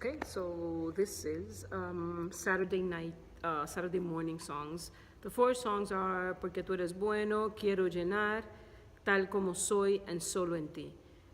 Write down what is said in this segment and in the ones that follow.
Okay, so this is Saturday morning songs. The four songs are Porque tú eres bueno, Quiero llenar, Tal como soy, and Solo en ti.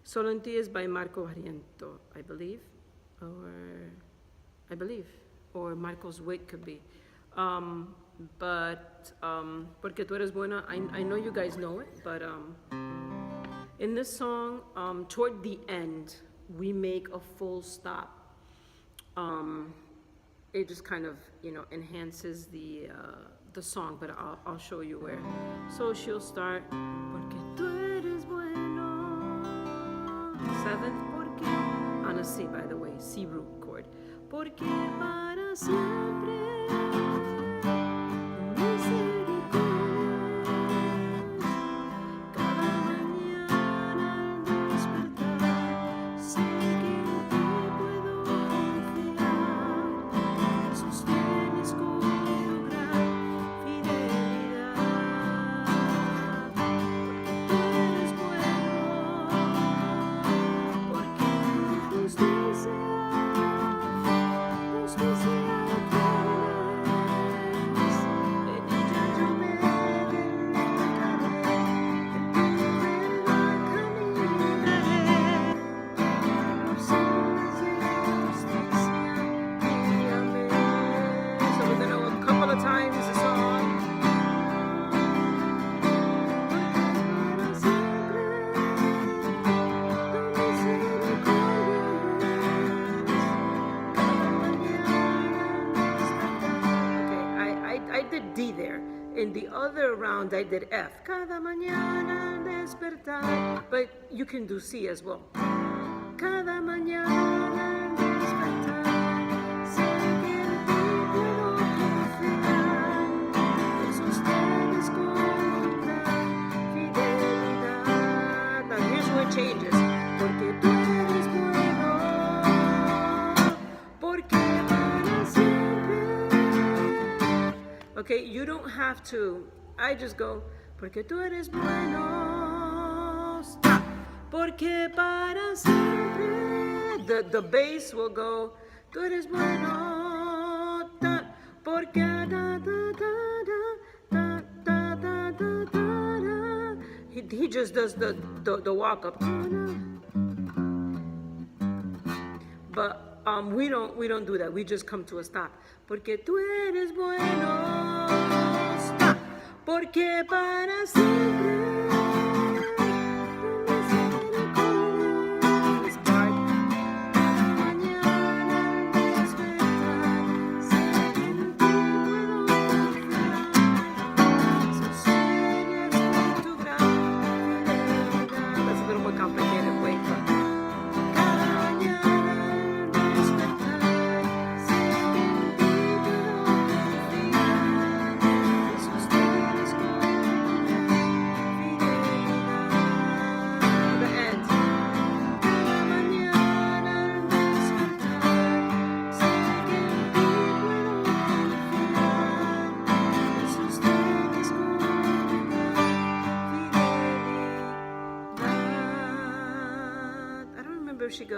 Solo en ti is by Marco Barriento, I believe, or Marcos Witt could be. Porque tú eres bueno, I know you guys know it, but in this song, toward the end, we make a full stop. It just kind of, enhances the song, but I'll show you where. So she'll start, porque tú eres bueno. Seventh, porque, on a C, by the way, C root chord. Porque para siempre. D there. In the other round, I did F. Cada mañana al despertar. But you can do C as well. Cada mañana al despertar. Sé que en ti puedo confiar. En sus tenis con gran fidelidad. Now here's where it changes. Porque tú eres bueno. Porque para siempre. Okay, you don't have to, I just go, porque tú eres bueno, stop, porque para siempre, the bass will go, tú eres bueno, da, porque da, da, da, da, da, da, da, da, da. He just does the walk up, but we don't do that, we just come to a stop, porque tú eres bueno. Porque para siempre.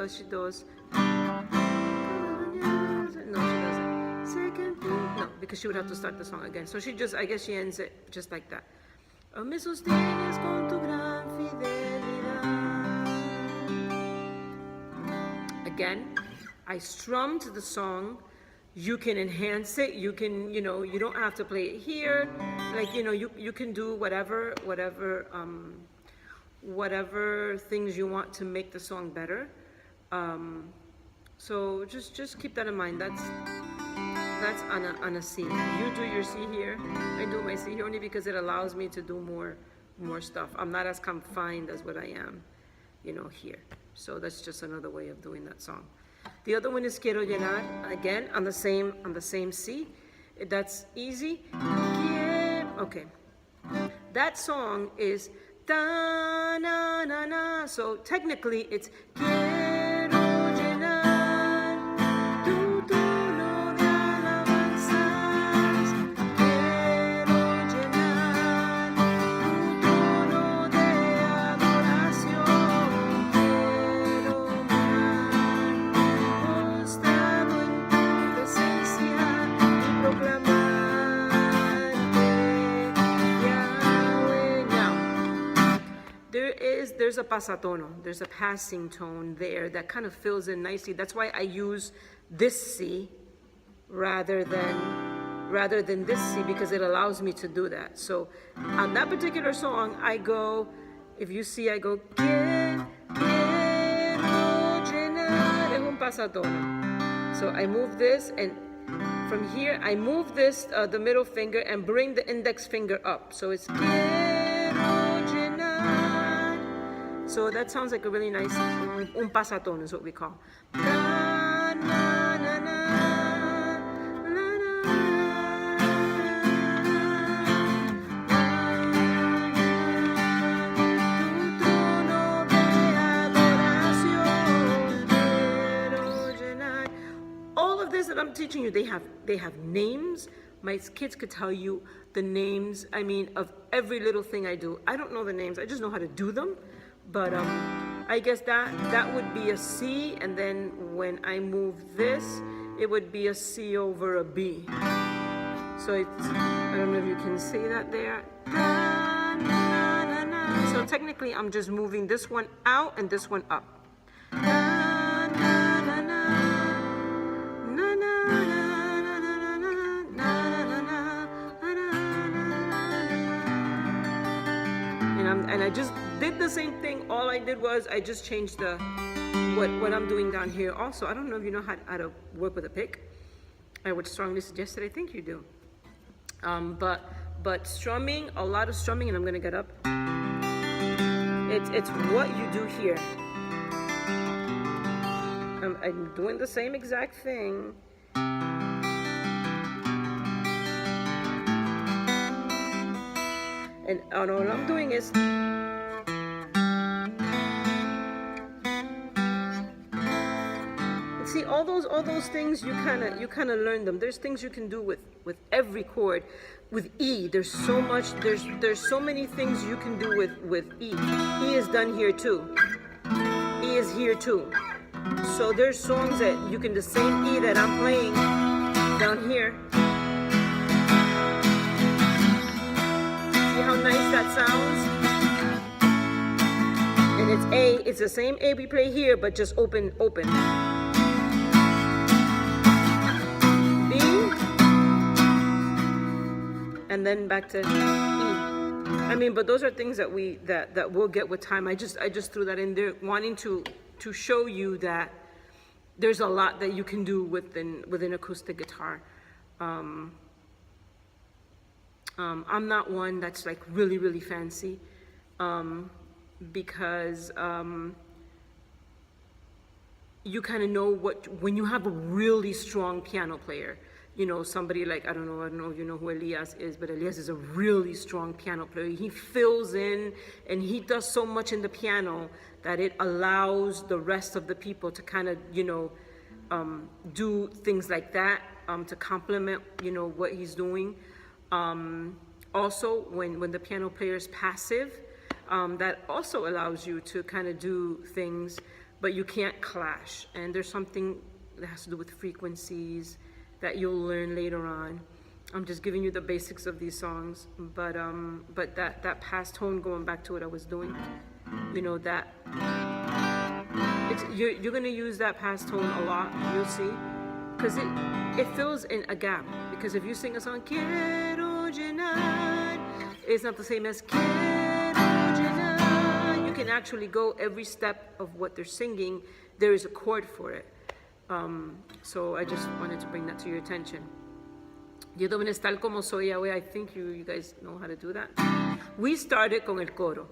She goes. No, she doesn't. Second, no, because she would have to start the song again. So she just, I guess she ends it just like that. Me sostienes con tu gran fidelidad. Again, I strummed the song. You can enhance it. You can, you don't have to play it here. Like, you can do whatever things you want to make the song better. So just keep that in mind. That's on a C. You do your C here. I do my C here only because it allows me to do more stuff. I'm not as confined as what I am, here. So that's just another way of doing that song. The other one is Quiero llenar, again on the same C. That's easy. Okay. That song is da na na na. So technically it's quiero llenar tu tono de alabanzas. Quiero llenar tu tono de adoración. Quiero mostrar there's a pasatono, there's a passing tone there that kind of fills in nicely. That's why I use this C rather than this C, because it allows me to do that. So on that particular song, I go, if you see, I go, quiero llenar, es un pasatono. So I move this, and from here, I move this, the middle finger, and bring the index finger up. So it's quiero llenar. So that sounds like a really nice, un pasatono is what we call. Na, na, na, na. That I'm teaching you, they have names. My kids could tell you the names, I mean, of every little thing I do. I don't know the names, I just know how to do them. But I guess that would be a C, and then when I move this, it would be a C over a B. So it's, I don't know if you can see that there. So technically I'm just moving this one out and this one up. And I just did the same thing. All I did was I just changed the what I'm doing down here. Also, I don't know if you know how to work with a pick. I would strongly suggest it. I think you do. But strumming, a lot of strumming, and I'm gonna get up. It's what you do here. I'm doing the same exact thing. And all I'm doing is see all those things, you kind of learn them. There's things you can do with every chord. With E, there's so much. There's so many things you can do with E. E is done here too. E is here too. So there's songs that you can, the same E that I'm playing down here. See how nice that sounds? And it's A, it's the same A we play here, but just open. B, and then back to E. I mean, but those are things that we'll get with time. I just threw that in there, wanting to show you that there's a lot that you can do within acoustic guitar. I'm not one that's like really, really fancy, because you kind of know when you have a really strong piano player, you know, somebody like, I don't know if you know who Elias is, but Elias is a really strong piano player. He fills in and he does so much in the piano that it allows the rest of the people to kind of, you know, do things like that, to complement, you know, what he's doing. Also, when the piano player is passive, that also allows you to kind of do things, but you can't clash. And there's something that has to do with frequencies that you'll learn later on. I'm just giving you the basics of these songs, but that past tone, going back to what I was doing, you know, that you're gonna use that past tone a lot. You'll see, because it fills in a gap. Because if you sing a song, quiero llenar, it's not the same as quiero llenar. You can actually go every step of what they're singing. There is a chord for it. So I just wanted to bring that to your attention. Yo también estar como soy Yahweh. I think you guys know how to do that. We started con el coro.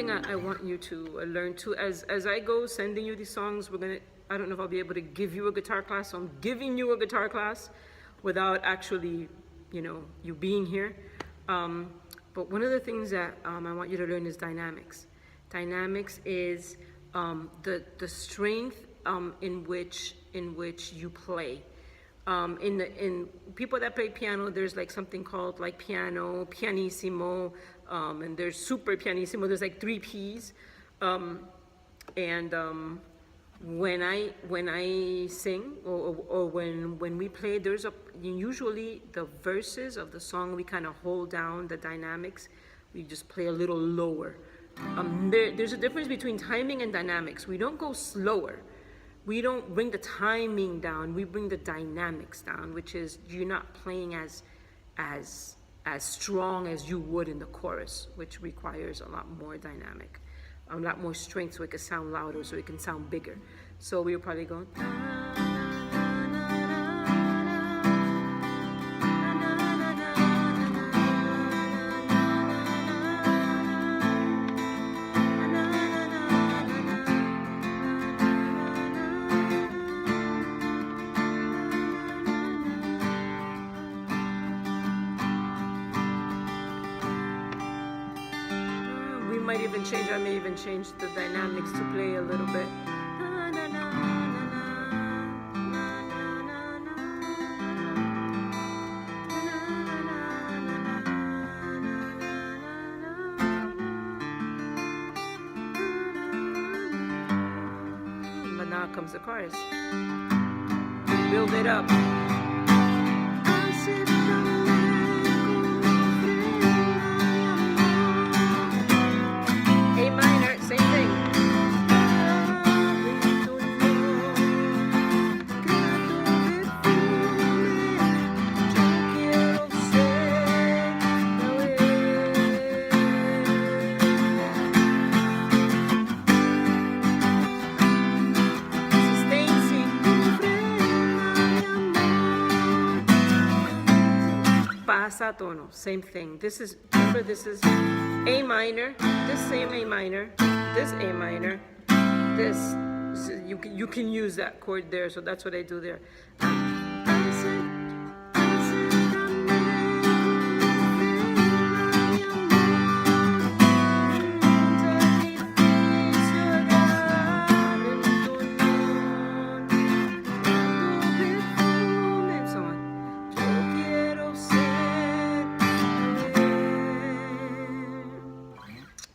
thing I want you to learn too, as I go sending you these songs, I don't know if I'll be able to give you a guitar class, so I'm giving you a guitar class without actually, you being here. But one of the things that I want you to learn is dynamics. Dynamics is the strength in which you play. In people that play piano, there's like something called like piano, pianissimo, and there's super pianissimo. There's like 3 Ps, when I sing or when we play, usually the verses of the song we kind of hold down the dynamics. We just play a little lower. There's a difference between timing and dynamics. We don't go slower. We don't bring the timing down, we bring the dynamics down, which is you're not playing as strong as you would in the chorus, which requires a lot more dynamic, a lot more strength so it can sound louder, so it can sound bigger. So we were probably going, I may even change the dynamics to play a little bit. But now comes the chorus. Build it up. A minor, same thing. Pasatono, same thing. Remember this is A minor, this same A minor, this A minor, this you can use that chord there, so that's what I do there.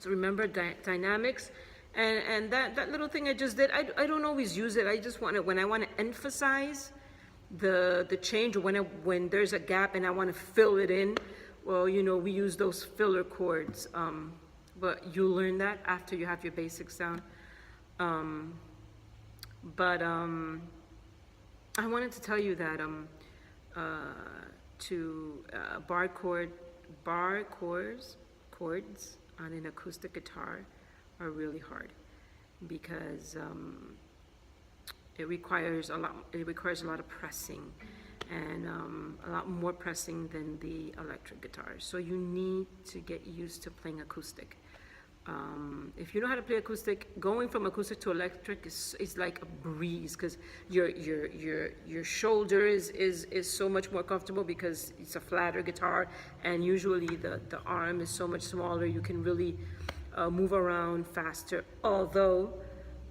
Remember dynamics, and that little thing I just did, I don't always use it. I just want to, when I want to emphasize the change, or when there's a gap and I want to fill it in, well, we use those filler chords. But you'll learn that after you have your basics down. But I wanted to tell you that bar chords on an acoustic guitar are really hard because it requires a lot of pressing, and a lot more pressing than the electric guitars. So you need to get used to playing acoustic. If you know how to play acoustic, going from acoustic to electric is like a breeze, because your shoulder is so much more comfortable because it's a flatter guitar, and usually the arm is so much smaller. You can really move around faster. Although,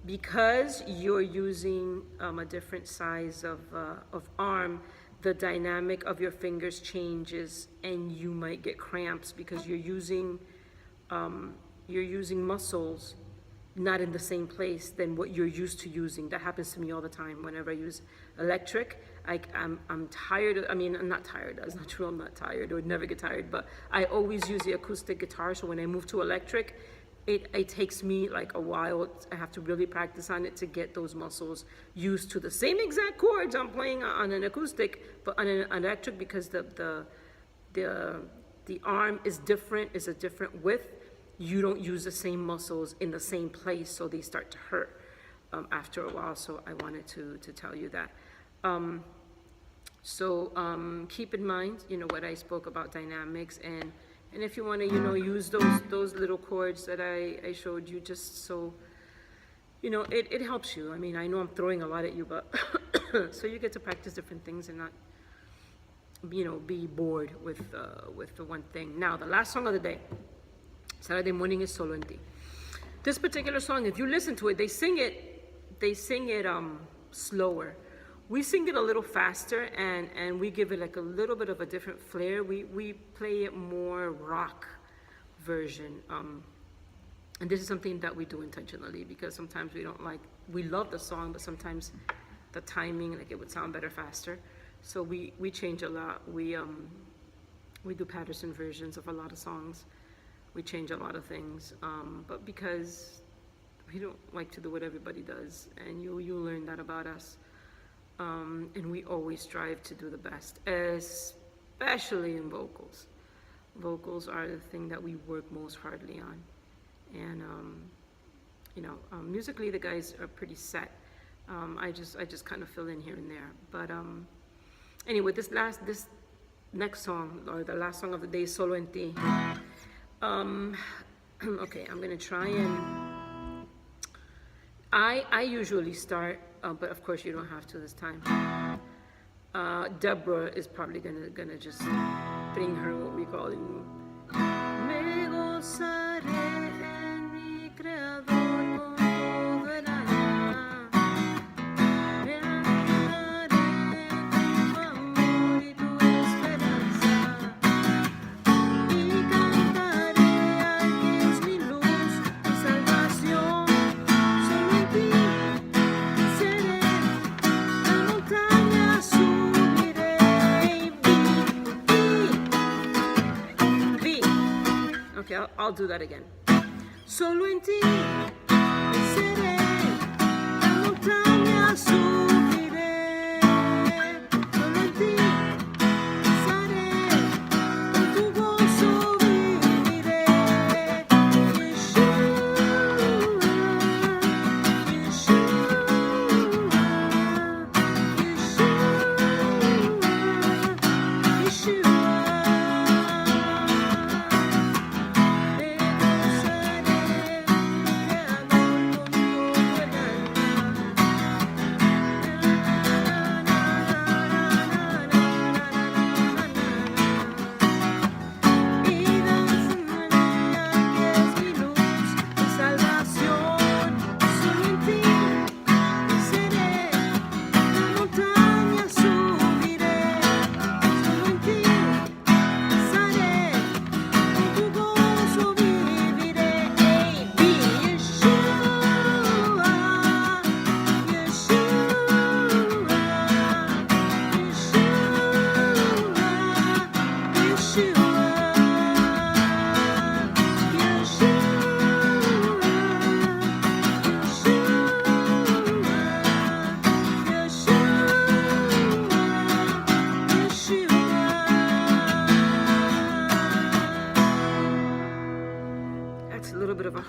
because you're using a different size of arm, the dynamic of your fingers changes, and you might get cramps because you're using muscles not in the same place than what you're used to using. That happens to me all the time whenever I use electric. I'm tired. I'm not tired. That's not true. I'm not tired. I would never get tired. But I always use the acoustic guitar. So when I move to electric, it takes me like a while. I have to really practice on it to get those muscles used to the same exact chords I'm playing on an acoustic, but on an electric, because the arm is different, is a different width. You don't use the same muscles in the same place, so they start to hurt after a while. So I wanted to tell you that. Keep in mind, what I spoke about dynamics, and And if you want to, use those little chords that I showed you, just so, it helps you. I mean, I know I'm throwing a lot at you, but so you get to practice different things and not, be bored with the one thing. Now, the last song of the day, Saturday morning, is Solo en Ti. This particular song, if you listen to it, they sing it slower. We sing it a little faster, and we give it like a little bit of a different flair. We play it more rock version. And this is something that we do intentionally, because sometimes we love the song, but sometimes the timing, like, it would sound better faster. So we change a lot. We do Patterson versions of a lot of songs. We change a lot of things, but because we don't like to do what everybody does, and you learn that about us. And we always strive to do the best, especially in vocals. Vocals are the thing that we work most hardly on. And, musically, the guys are pretty set. I just kind of fill in here and there. But anyway, this next song, or the last song of the day, is Solo en Ti. Okay, I'm gonna try and, I usually start, but of course you don't have to this time. Deborah is probably gonna just bring her what we call in. Me gozaré en mi creador con todo el alma. Me alegraré en tu amor y tu esperanza. Y cantaré al que es mi luz, mi salvación. Solo en ti seré, la montaña subiré. Okay, I'll do that again. Solo en ti seré, la montaña subiré. Solo en ti estaré, con tu gozo viviré. Yeshua, Yeshua, Yeshua.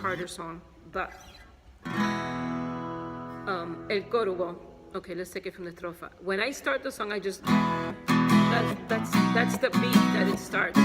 Harder song, but el coro. Okay, let's take it from the strofa. When I start the song, I just that's the beat that it starts.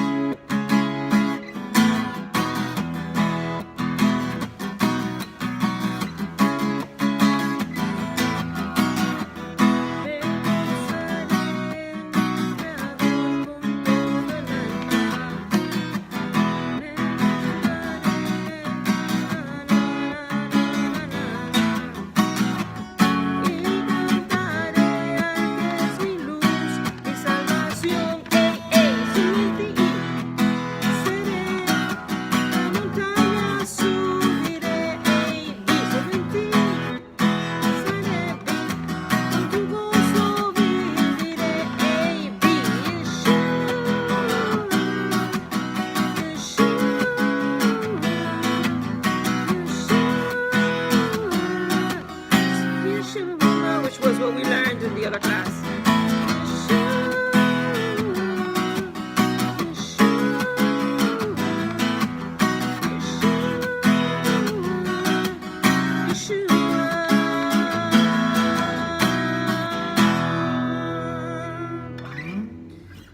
Which was what we learned in the other class.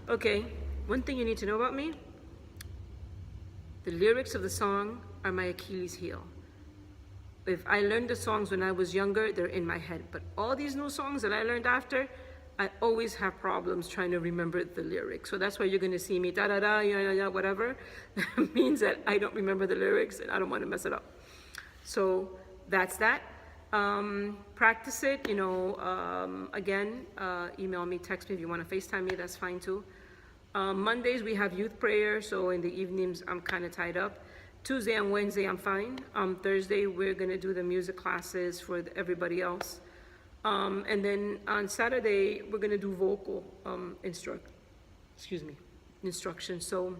Okay, one thing you need to know about me, The lyrics of the song are my Achilles heel. If I learned the songs when I was younger, they're in my head. But all these new songs that I learned after, I always have problems trying to remember the lyrics. So that's why you're gonna see me da-da-da, yeah, whatever. That means that I don't remember the lyrics and I don't wanna mess it up. So that's that. Practice it, again, email me, text me if you wanna FaceTime me, that's fine too. Mondays we have youth prayer, so in the evenings I'm kind of tied up. Tuesday and Wednesday I'm fine. Thursday we're gonna do the music classes for everybody else. And then on Saturday we're gonna do vocal instruction. So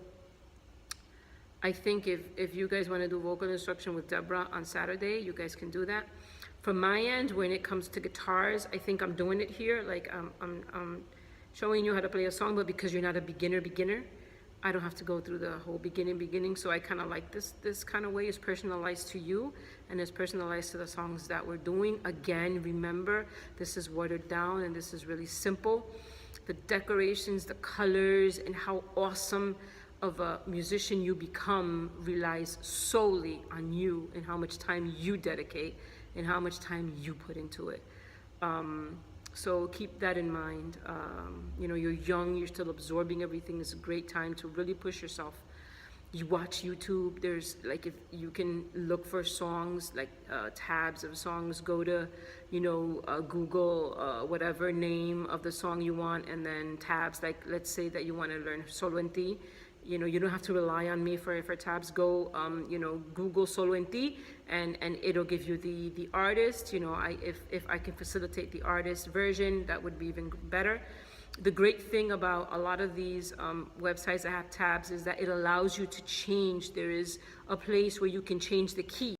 I think if you guys wanna do vocal instruction with Deborah on Saturday, you guys can do that. From my end, when it comes to guitars, I think I'm doing it here, like I'm showing you how to play a song, but because you're not a beginner, I don't have to go through the whole beginning, so I kind of like this kind of way. It's personalized to you, and it's personalized to the songs that we're doing. Again, remember, this is watered down, and this is really simple. The decorations, the colors, and how awesome of a musician you become relies solely on you and how much time you dedicate and how much time you put into it. So keep that in mind. You're young, you're still absorbing everything. It's a great time to really push yourself. You watch YouTube, there's like, if you can look for songs, like tabs of songs, go to, Google whatever name of the song you want, and then tabs, like let's say that you want to learn Solo en Ti. You don't have to rely on me for tabs. Go, Google Solo en Ti, and it'll give you the artist. If I can facilitate the artist version, that would be even better. The great thing about a lot of these websites that have tabs is that it allows you to change. There is a place where you can change the key.